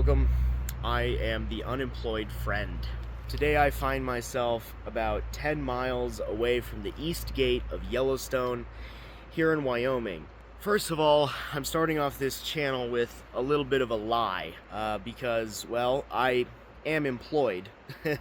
welcome. I am the unemployed friend. Today I find myself about 10 miles away from the east gate of Yellowstone here in Wyoming. First of all, I'm starting off this channel with a little bit of a lie because, well, I am employed.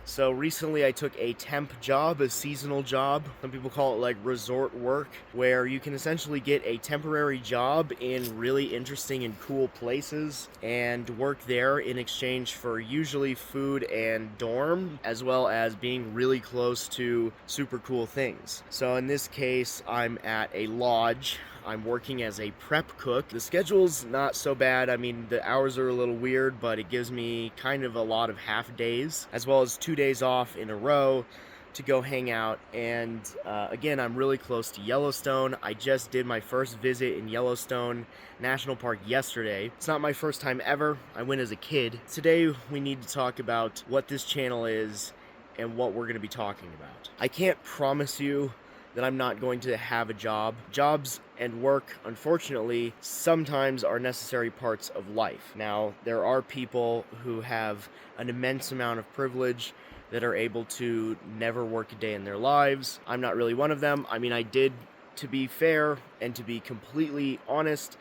So recently I took a temp job, a seasonal job. Some people call it like resort work, where you can essentially get a temporary job in really interesting and cool places and work there in exchange for usually food and dorm, as well as being really close to super cool things. So in this case, I'm at a lodge. I'm working as a prep cook. The schedule's not so bad. I mean, the hours are a little weird, but it gives me kind of a lot of half days, as well as 2 days off in a row to go hang out. And again, I'm really close to Yellowstone. I just did my first visit in Yellowstone National Park yesterday. It's not my first time ever. I went as a kid. Today, we need to talk about what this channel is and what we're going to be talking about. I can't promise you that I'm not going to have a job. Jobs and work, unfortunately, sometimes are necessary parts of life. Now, there are people who have an immense amount of privilege that are able to never work a day in their lives. I'm not really one of them. I mean, I did, to be fair and to be completely honest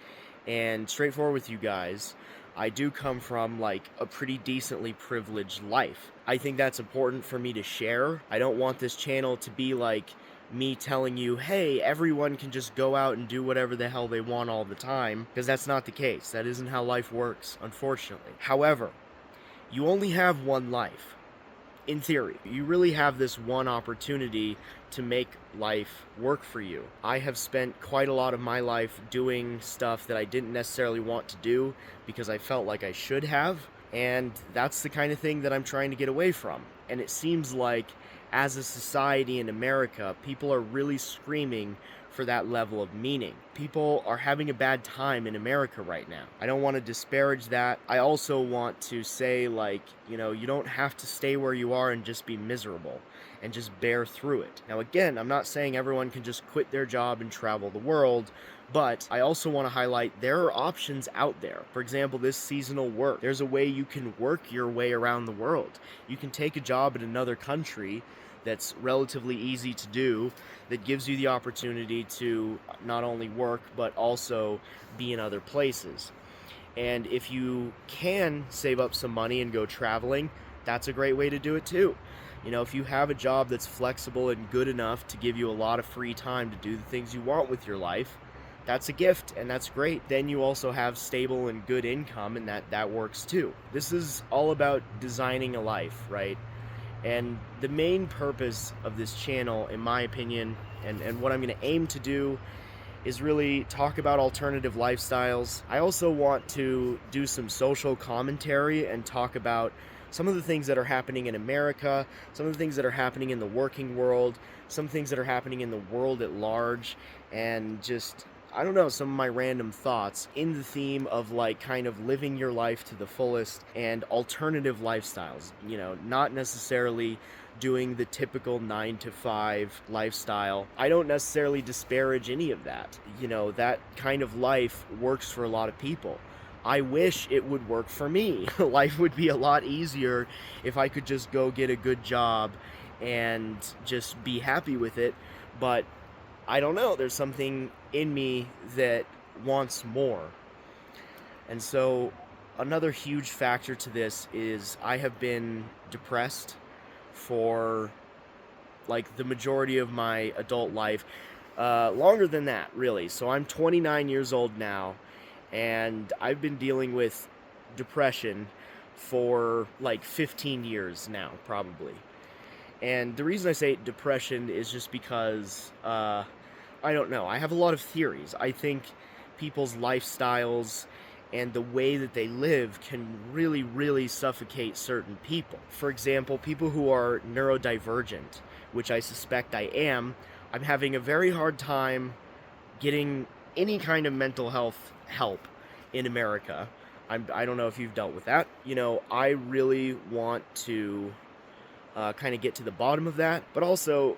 and straightforward with you guys, I do come from like a pretty decently privileged life. I think that's important for me to share. I don't want this channel to be like me telling you, hey, everyone can just go out and do whatever the hell they want all the time, because that's not the case. That isn't how life works, unfortunately. However, you only have one life. In theory, you really have this one opportunity to make life work for you. I have spent quite a lot of my life doing stuff that I didn't necessarily want to do because I felt like I should have, and that's the kind of thing that I'm trying to get away from. And it seems like, as a society in America, people are really screaming for that level of meaning. People are having a bad time in America right now. I don't want to disparage that. I also want to say, like, you don't have to stay where you are and just be miserable and just bear through it. Now, again, I'm not saying everyone can just quit their job and travel the world, but I also want to highlight there are options out there. For example, this seasonal work. There's a way you can work your way around the world. You can take a job in another country that's relatively easy to do, that gives you the opportunity to not only work, but also be in other places. And if you can save up some money and go traveling, that's a great way to do it too. If you have a job that's flexible and good enough to give you a lot of free time to do the things you want with your life, that's a gift, and that's great. Then you also have stable and good income, and that works too. This is all about designing a life, right? And the main purpose of this channel, in my opinion, and what I'm going to aim to do, is really talk about alternative lifestyles. I also want to do some social commentary and talk about some of the things that are happening in America, some of the things that are happening in the working world, some things that are happening in the world at large, and just, I don't know, some of my random thoughts in the theme of like kind of living your life to the fullest and alternative lifestyles, not necessarily doing the typical 9-to-5 lifestyle. I don't necessarily disparage any of that. That kind of life works for a lot of people. I wish it would work for me. Life would be a lot easier if I could just go get a good job and just be happy with it, but I don't know, there's something in me that wants more. And so another huge factor to this is I have been depressed for like the majority of my adult life, longer than that, really. So I'm 29 years old now, and I've been dealing with depression for like 15 years now, probably. And the reason I say depression is just because, I don't know, I have a lot of theories. I think people's lifestyles and the way that they live can really, really suffocate certain people. For example, people who are neurodivergent, which I suspect I am, I'm having a very hard time getting any kind of mental health help in America. I don't know if you've dealt with that. I really want to kind of get to the bottom of that, but also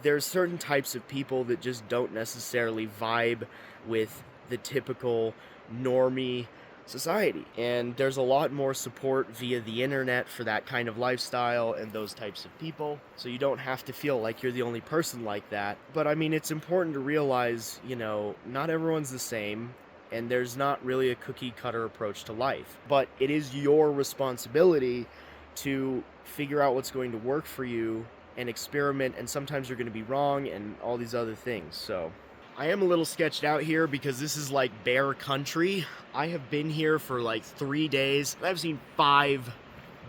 there's certain types of people that just don't necessarily vibe with the typical normie society. And there's a lot more support via the internet for that kind of lifestyle and those types of people. So you don't have to feel like you're the only person like that. But I mean, it's important to realize, not everyone's the same. And there's not really a cookie cutter approach to life. But it is your responsibility to figure out what's going to work for you and experiment. And sometimes you're going to be wrong and all these other things. So I am a little sketched out here because this is like bear country. I have been here for like 3 days. I've seen 5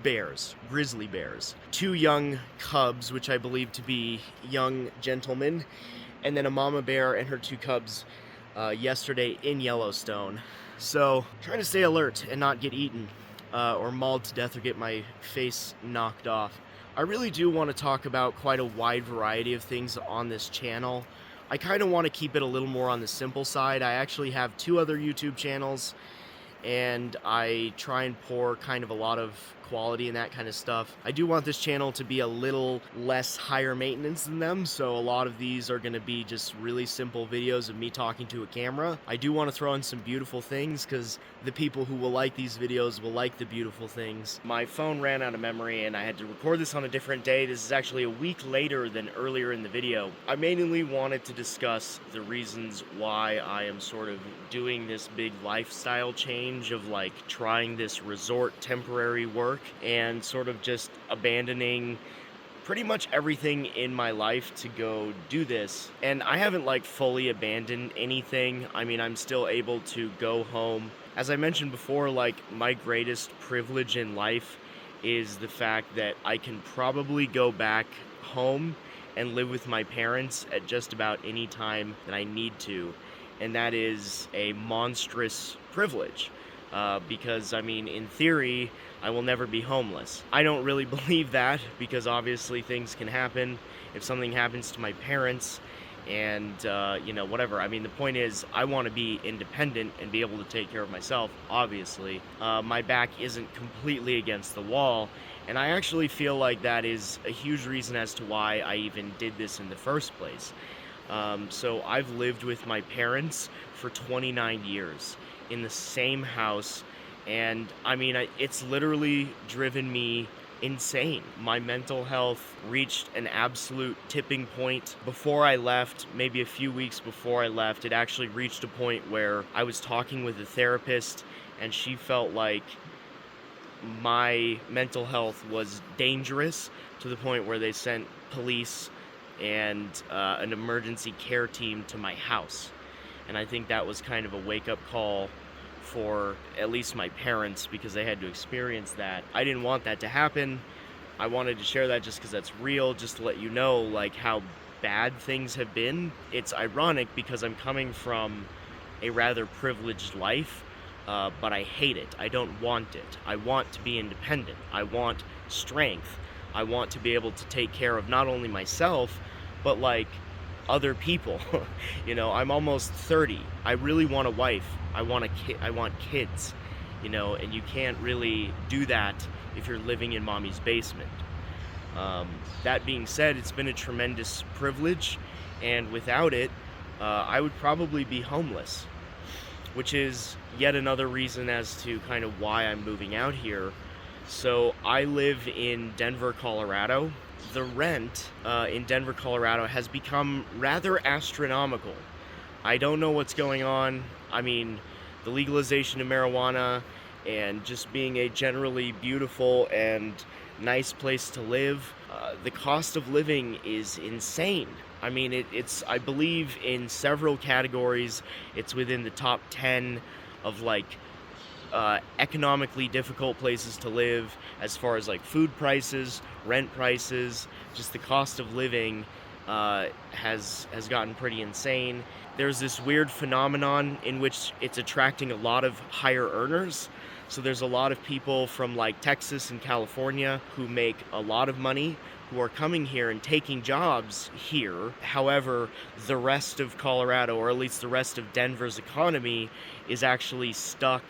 bears, grizzly bears, 2 young cubs, which I believe to be young gentlemen, and then a mama bear and her 2 cubs yesterday in Yellowstone. So trying to stay alert and not get eaten or mauled to death or get my face knocked off. I really do want to talk about quite a wide variety of things on this channel. I kind of want to keep it a little more on the simple side. I actually have 2 other YouTube channels, and I try and pour kind of a lot of quality and that kind of stuff. I do want this channel to be a little less higher maintenance than them, so a lot of these are going to be just really simple videos of me talking to a camera. I do want to throw in some beautiful things because the people who will like these videos will like the beautiful things. My phone ran out of memory and I had to record this on a different day. This is actually a week later than earlier in the video. I mainly wanted to discuss the reasons why I am sort of doing this big lifestyle change of like trying this resort temporary work and sort of just abandoning pretty much everything in my life to go do this. And I haven't like fully abandoned anything. I mean, I'm still able to go home. As I mentioned before, like my greatest privilege in life is the fact that I can probably go back home and live with my parents at just about any time that I need to. And that is a monstrous privilege. Because, I mean, in theory, I will never be homeless. I don't really believe that because obviously things can happen. If something happens to my parents and, whatever. I mean, the point is I want to be independent and be able to take care of myself, obviously. My back isn't completely against the wall, and I actually feel like that is a huge reason as to why I even did this in the first place. So I've lived with my parents for 29 years. In the same house, and I mean, it's literally driven me insane. My mental health reached an absolute tipping point before I left. Maybe a few weeks before I left, it actually reached a point where I was talking with a therapist and she felt like my mental health was dangerous to the point where they sent police and an emergency care team to my house. And I think that was kind of a wake-up call for at least my parents because they had to experience that. I didn't want that to happen. I wanted to share that just because that's real, just to let you know like how bad things have been. It's ironic because I'm coming from a rather privileged life, but I hate it. I don't want it. I want to be independent. I want strength. I want to be able to take care of not only myself, but like other people. I'm almost 30. I really want a wife. I want a kid. I want kids, and you can't really do that if you're living in mommy's basement. That being said, it's been a tremendous privilege, and without it, I would probably be homeless, which is yet another reason as to kind of why I'm moving out here. So I live in Denver, Colorado. The rent in Denver, Colorado has become rather astronomical. I don't know what's going on. I mean, the legalization of marijuana and just being a generally beautiful and nice place to live, the cost of living is insane. I mean, it's, I believe in several categories, it's within the top 10 of like economically difficult places to live as far as like food prices, rent prices, just the cost of living has gotten pretty insane. There's this weird phenomenon in which it's attracting a lot of higher earners. So there's a lot of people from like Texas and California who make a lot of money who are coming here and taking jobs here. However, the rest of Colorado, or at least the rest of Denver's economy, is actually stuck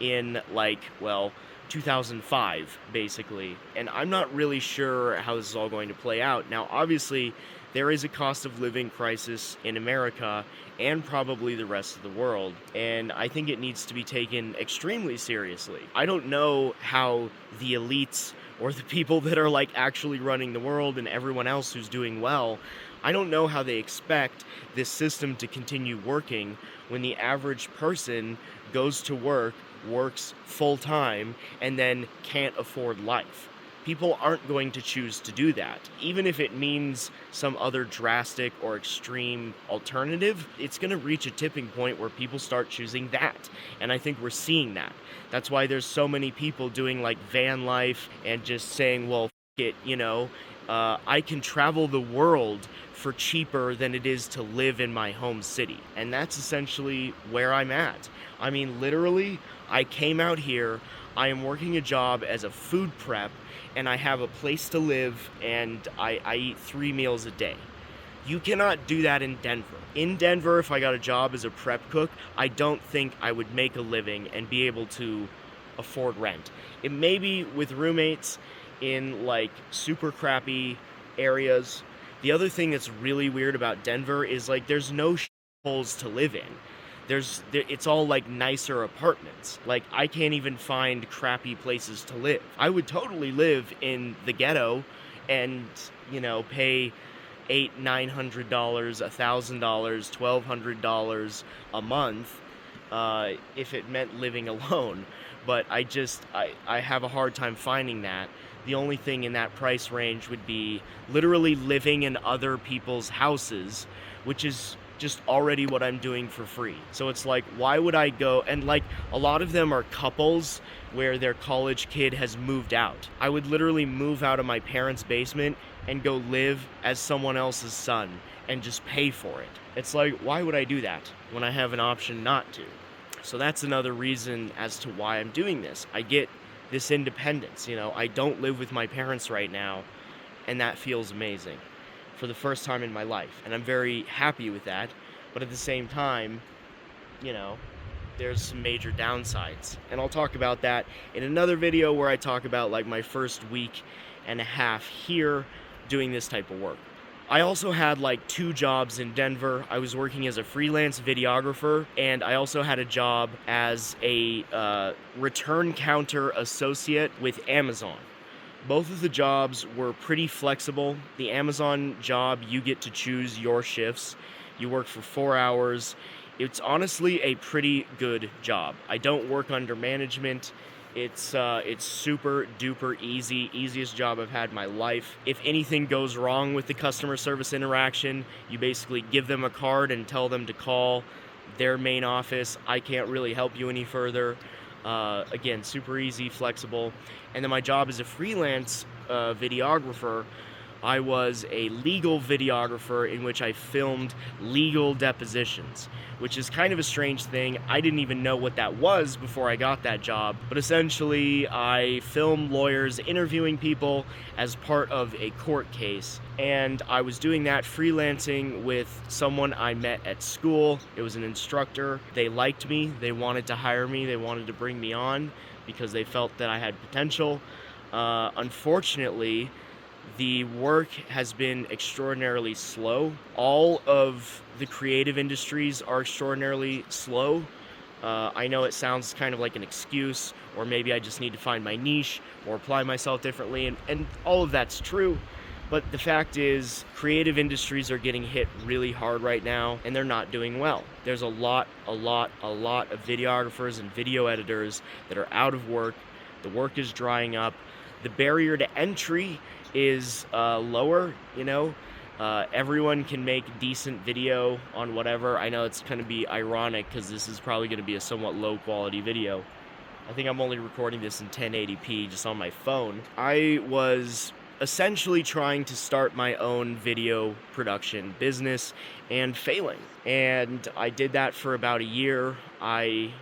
in like, well, 2005, basically. And I'm not really sure how this is all going to play out. Now, obviously, there is a cost of living crisis in America and probably the rest of the world, and I think it needs to be taken extremely seriously. I don't know how the elites or the people that are like actually running the world and everyone else who's doing well, I don't know how they expect this system to continue working when the average person goes to work, works full time, and then can't afford life. People aren't going to choose to do that. Even if it means some other drastic or extreme alternative, it's going to reach a tipping point where people start choosing that. And I think we're seeing that. That's why there's so many people doing like van life and just saying, well, it, I can travel the world for cheaper than it is to live in my home city. And that's essentially where I'm at. I mean, literally, I came out here, I am working a job as a food prep, and I have a place to live, and I eat 3 meals a day. You cannot do that in Denver. In Denver, if I got a job as a prep cook, I don't think I would make a living and be able to afford rent. It may be with roommates in like super crappy areas. The other thing that's really weird about Denver is like there's no holes to live in. It's all like nicer apartments. Like I can't even find crappy places to live. I would totally live in the ghetto and, pay $800-900, $1,000, $1,200 a month if it meant living alone. But I have a hard time finding that. The only thing in that price range would be literally living in other people's houses, which is just already what I'm doing for free. So it's like, why would I go? And like a lot of them are couples where their college kid has moved out. I would literally move out of my parents' basement and go live as someone else's son and just pay for it. It's like, why would I do that when I have an option not to? So that's another reason as to why I'm doing this. I get this independence, I don't live with my parents right now, and that feels amazing for the first time in my life, and I'm very happy with that. But at the same time, there's some major downsides, and I'll talk about that in another video where I talk about like my first week and a half here doing this type of work. I also had like 2 jobs in Denver. I was working as a freelance videographer, and I also had a job as a return counter associate with Amazon. Both of the jobs were pretty flexible. The Amazon job, you get to choose your shifts. You work for 4 hours. It's honestly a pretty good job. I don't work under management. It's super duper easy, easiest job I've had in my life. If anything goes wrong with the customer service interaction, you basically give them a card and tell them to call their main office. I can't really help you any further. Again, super easy, flexible. And then my job as a freelance videographer, I was a legal videographer in which I filmed legal depositions, which is kind of a strange thing. I didn't even know what that was before I got that job, but essentially I filmed lawyers interviewing people as part of a court case, and I was doing that freelancing with someone I met at school. It was an instructor. They liked me. They wanted to hire me. They wanted to bring me on because they felt that I had potential. Unfortunately, the work has been extraordinarily slow. All of the creative industries are extraordinarily slow. I know it sounds kind of like an excuse, or maybe I just need to find my niche or apply myself differently, and all of that's true. But the fact is, creative industries are getting hit really hard right now, and they're not doing well. There's a lot of videographers and video editors that are out of work. The work is drying up. The barrier to entry is lower, everyone can make decent video on whatever. I know it's going to be ironic because this is probably going to be a somewhat low quality video. I think I'm only recording this in 1080p just on my phone. I was essentially trying to start my own video production business and failing. And I did that for about a year. I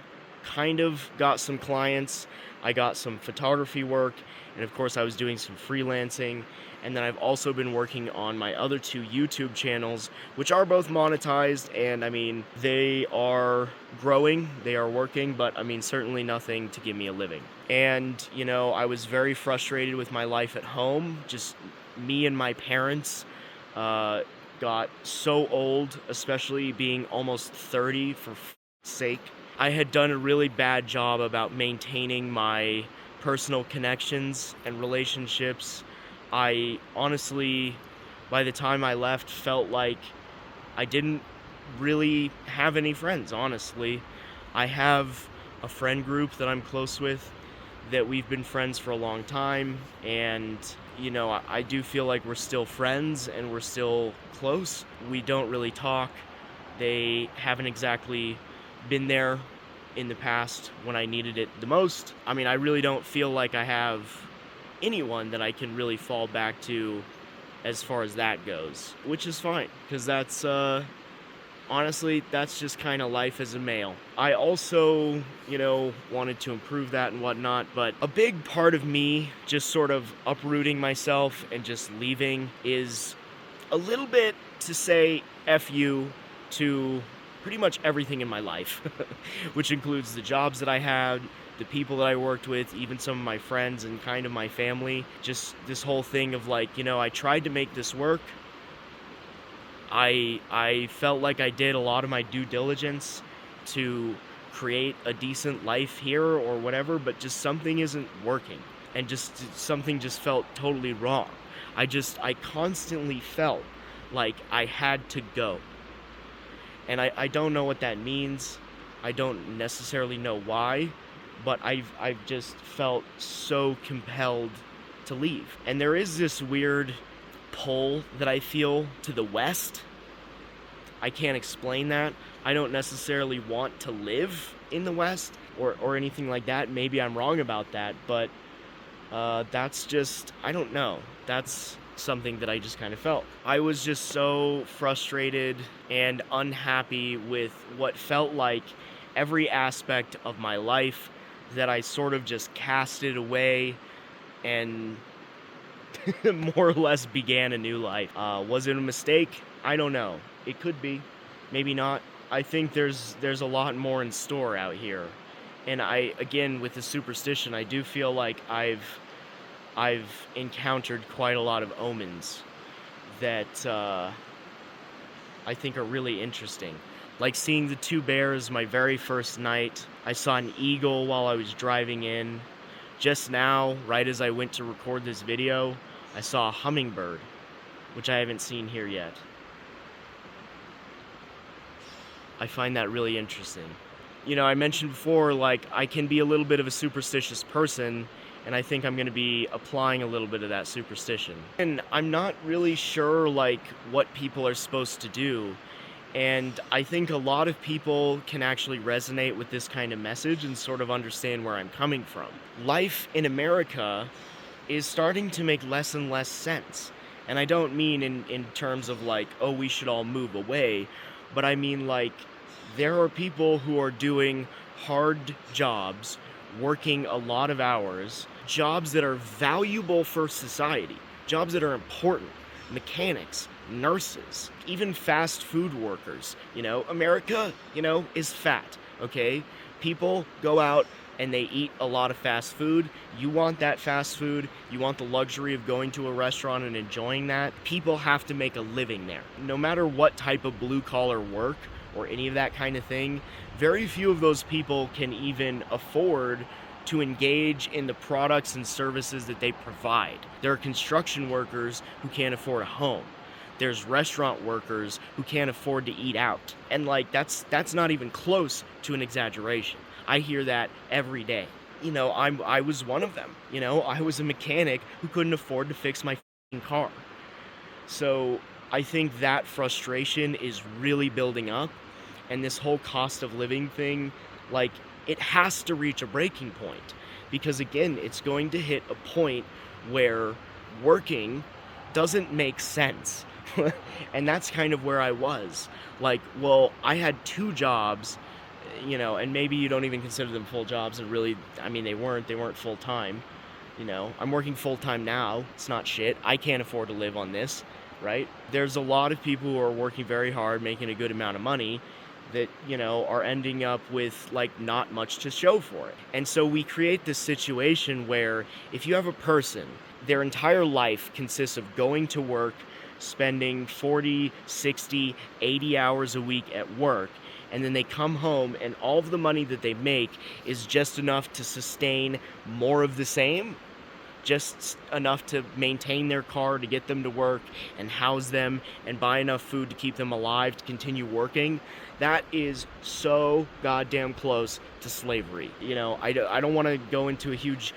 kind of got some clients. I got some photography work, and of course I was doing some freelancing. And then I've also been working on my other two YouTube channels, which are both monetized, and I mean, they are growing, they are working, but I mean, certainly nothing to give me a living. And, I was very frustrated with my life at home. Just me and my parents uh, got so old, especially being almost 30 for sake. I had done a really bad job about maintaining my personal connections and relationships. I honestly, by the time I left, felt like I didn't really have any friends, honestly. I have a friend group that I'm close with that we've been friends for a long time, and I do feel like we're still friends and we're still close. We don't really talk. They haven't exactly been there in the past when I needed it the most. I mean, I really don't feel like I have anyone that I can really fall back to as far as that goes, which is fine, because that's honestly, that's just kind of life as a male. I also, wanted to improve that and whatnot, but a big part of me just sort of uprooting myself and just leaving is a little bit to say F you to pretty much everything in my life, which includes the jobs that I had, the people that I worked with, even some of my friends and kind of my family. Just this whole thing of like, I tried to make this work. I felt like I did a lot of my due diligence to create a decent life here or whatever, but just something isn't working, and just something just felt totally wrong. I constantly felt like I had to go. And I don't know what that means. I don't necessarily know why, but I've just felt so compelled to leave. And there is this weird pull that I feel to the west. I can't explain that. I don't necessarily want to live in the west or anything like that. Maybe I'm wrong about that, but that's just, I don't know. That's something that I just kind of felt. I was just so frustrated and unhappy with what felt like every aspect of my life that I sort of just cast it away and more or less began a new life. Was it a mistake? I don't know. It could be. Maybe not. I think there's a lot more in store out here. And again, with the superstition, I do feel like I've encountered quite a lot of omens that I think are really interesting. Like seeing the two bears my very first night. I saw an eagle while I was driving in. Just now, right as I went to record this video, I saw a hummingbird, which I haven't seen here yet. I find that really interesting. I mentioned before, like, I can be a little bit of a superstitious person, and I think I'm going to be applying a little bit of that superstition. And I'm not really sure, like, what people are supposed to do. And I think a lot of people can actually resonate with this kind of message and sort of understand where I'm coming from. Life in America is starting to make less and less sense. And I don't mean in terms of like, oh, we should all move away, but I mean like, there are people who are doing hard jobs, working a lot of hours, jobs that are valuable for society, jobs that are important, mechanics, nurses, even fast food workers. America, is fat, okay? People go out and they eat a lot of fast food. You want that fast food. You want the luxury of going to a restaurant and enjoying that. People have to make a living there. No matter what type of blue-collar work or any of that kind of thing, very few of those people can even afford to engage in the products and services that they provide. There are construction workers who can't afford a home. There's restaurant workers who can't afford to eat out. And like, that's not even close to an exaggeration. I hear that every day. I was one of them. I was a mechanic who couldn't afford to fix my car. So I think that frustration is really building up. And this whole cost of living thing, like, it has to reach a breaking point. Because again, it's going to hit a point where working doesn't make sense. And that's kind of where I was. Like, well, I had two jobs and maybe you don't even consider them full jobs, and really, I mean, they weren't full time. I'm working full time now. It's not shit. I can't afford to live on this, right? There's a lot of people who are working very hard, making a good amount of money that, are ending up with like not much to show for it. And so we create this situation where if you have a person, their entire life consists of going to work, spending 40, 60, 80 hours a week at work, and then they come home and all of the money that they make is just enough to sustain more of the same, just enough to maintain their car, to get them to work and house them and buy enough food to keep them alive to continue working. That is so goddamn close to slavery. I don't want to go into a huge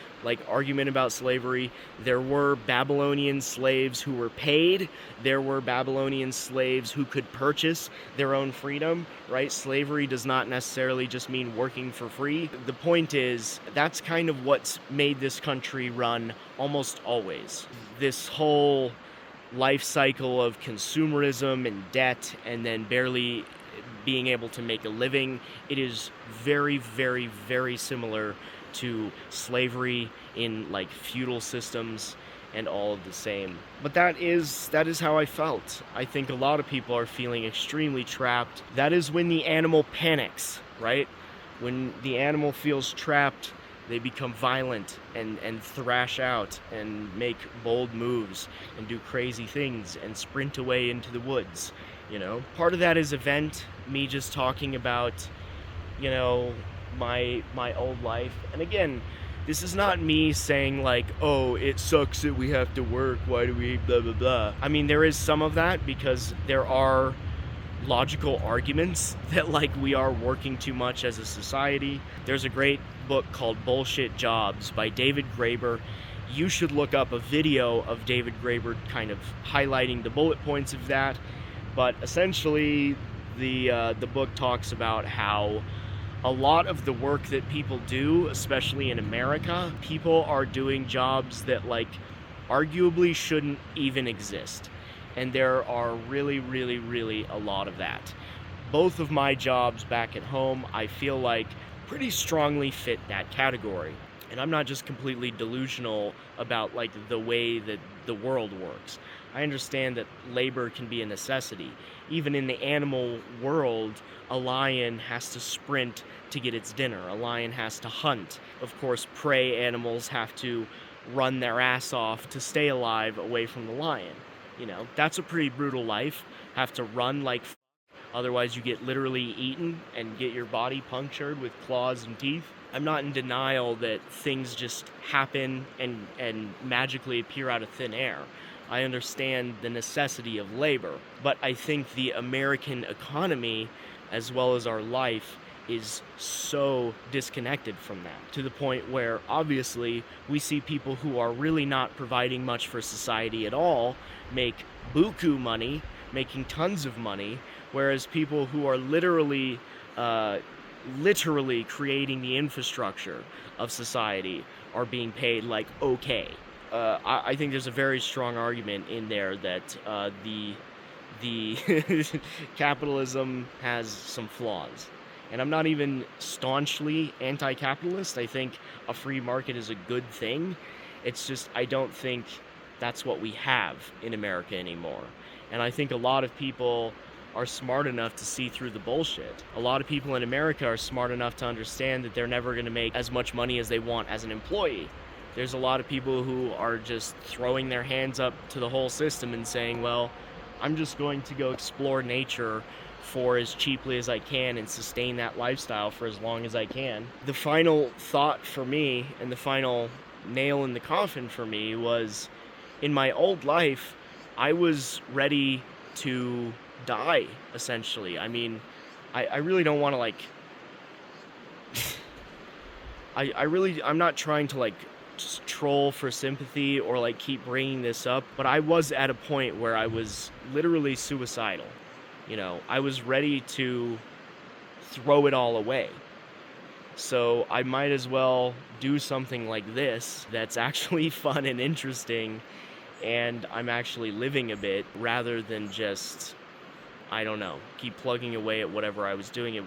argument about slavery. There were Babylonian slaves who were paid. There were Babylonian slaves who could purchase their own freedom, right? Slavery does not necessarily just mean working for free. The point is, that's kind of what's made this country run almost always. This whole life cycle of consumerism and debt, and then barely being able to make a living, it is very, very, very similar to slavery in feudal systems and all of the same. But that is how I felt. I think a lot of people are feeling extremely trapped. That is when the animal panics, right? When the animal feels trapped, they become violent and thrash out and make bold moves and do crazy things and sprint away into the woods. Part of that is me just talking about, my old life. And again, this is not me saying oh, it sucks that we have to work, why do we blah blah blah. I mean, there is some of that because there are logical arguments that we are working too much as a society. There's a great book called Bullshit Jobs by David Graeber. You should look up a video of David Graeber kind of highlighting the bullet points of that. But essentially, the book talks about how a lot of the work that people do, especially in America, people are doing jobs that arguably shouldn't even exist. And there are really, really, really a lot of that. Both of my jobs back at home, I feel pretty strongly fit that category. And I'm not just completely delusional about the way that the world works. I understand that labor can be a necessity. Even in the animal world, a lion has to sprint to get its dinner. A lion has to hunt. Of course, prey animals have to run their ass off to stay alive away from the lion. That's a pretty brutal life. Have to run otherwise you get literally eaten and get your body punctured with claws and teeth. I'm not in denial that things just happen and magically appear out of thin air. I understand the necessity of labor, but I think the American economy, as well as our life, is so disconnected from that, to the point where obviously we see people who are really not providing much for society at all make buku money, making tons of money, whereas people who are literally creating the infrastructure of society are being paid okay. I think there's a very strong argument in there that the capitalism has some flaws. And I'm not even staunchly anti-capitalist. I think a free market is a good thing. It's just I don't think that's what we have in America anymore. And I think a lot of people are smart enough to see through the bullshit. A lot of people in America are smart enough to understand that they're never going to make as much money as they want as an employee. There's a lot of people who are just throwing their hands up to the whole system and saying, well, I'm just going to go explore nature for as cheaply as I can and sustain that lifestyle for as long as I can. The final thought for me, and the final nail in the coffin for me, was in my old life, I was ready to die, essentially. I mean, I really don't want to I'm not trying to just troll for sympathy or keep bringing this up, but I was at a point where I was literally suicidal. I was ready to throw it all away. So I might as well do something like this that's actually fun and interesting, and I'm actually living a bit, rather than just, I don't know, keep plugging away at whatever I was doing.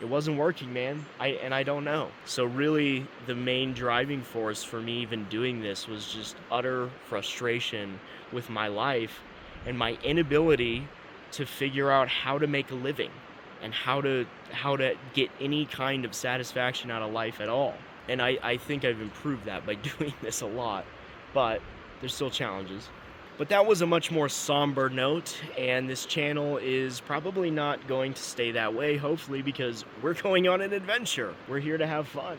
it wasn't working, man. I don't know. So really, the main driving force for me even doing this was just utter frustration with my life and my inability to figure out how to make a living and how to get any kind of satisfaction out of life at all. And I think I've improved that by doing this a lot, but there's still challenges. But that was a much more somber note, and this channel is probably not going to stay that way, hopefully, because we're going on an adventure. We're here to have fun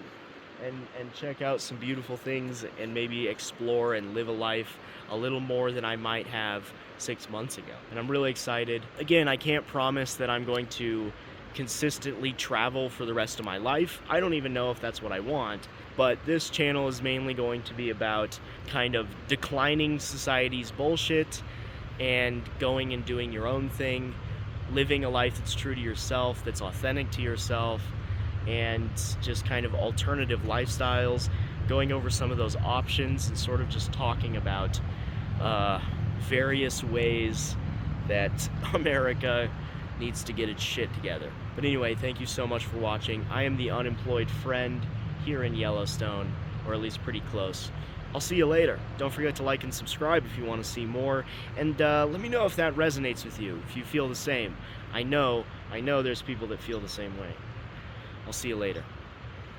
and check out some beautiful things and maybe explore and live a life a little more than I might have 6 months ago. And I'm really excited. Again, I can't promise that I'm going to consistently travel for the rest of my life. I don't even know if that's what I want, but this channel is mainly going to be about kind of declining society's bullshit and going and doing your own thing, living a life that's true to yourself, that's authentic to yourself, and just kind of alternative lifestyles, going over some of those options and sort of just talking about various ways that America needs to get its shit together. But anyway, thank you so much for watching. I am the unemployed friend here in Yellowstone, or at least pretty close. I'll see you later. Don't forget to like and subscribe if you want to see more, and let me know if that resonates with you, if you feel the same. I know there's people that feel the same way. I'll see you later.